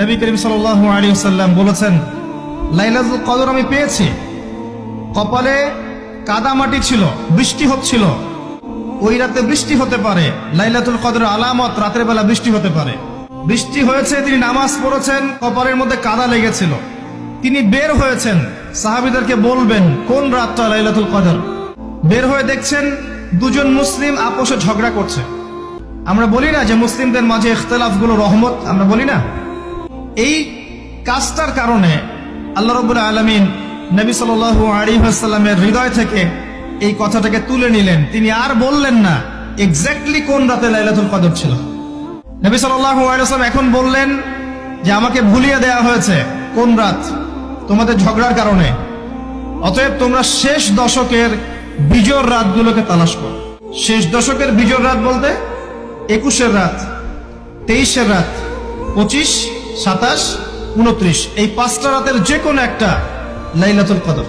নবী করিম সাল্লাল্লাহু আলাইহি ওয়াসাল্লাম বলেছেন, লাইলাতুল কদর আমি পেয়েছি। কপালে কাদামাটি ছিল, বৃষ্টি হচ্ছিল। ওই রাতে বৃষ্টি হতে পারে, লাইলাতুল কদরের আলামত, রাতের বেলা বৃষ্টি হতে পারে। বৃষ্টি হয়েছে, তিনি নামাজ পড়েছেন, কপালের মধ্যে কাদা লেগেছিল। তিনি বের হয়েছেন, সাহাবীদেরকে বলবেন কোন রাতটা লাইলাতুল কদর। বের হয়ে দেখছেন দুজন মুসলিম আপোষে ঝগড়া করছে। আমরা বলি না যে মুসলিমদের মাঝে ইখতিলাফগুলো রহমত, আমরা বলি না? এই কাজটার কারণে আল্লাহ রাব্বুল আলামিন নবী সাল্লাল্লাহু আলাইহি ওয়াসাল্লামের হৃদয় থেকে এই কথাটাকে তুলে নিলেন। তিনি আর বললেন না এক্স্যাক্টলি কোন রাতে লাইলাতুল কদর ছিল। নবী সাল্লাল্লাহু আলাইহি ওয়াসাল্লাম এখন বললেন যে আমাকে ভুলিয়ে দেয়া হয়েছে কোন রাত, তোমাদের ঝগড়ার কারণে। অতএব তোমরা শেষ দশকের বিজোড় রাতগুলোকে তালাশ করো। শেষ দশকের বিজোড় রাত বলতে 21-এর রাত, 23-এর রাত, 25, 27, 29, এই 5টা রাতের যে কোনো একটা লাইলাতুল কদর।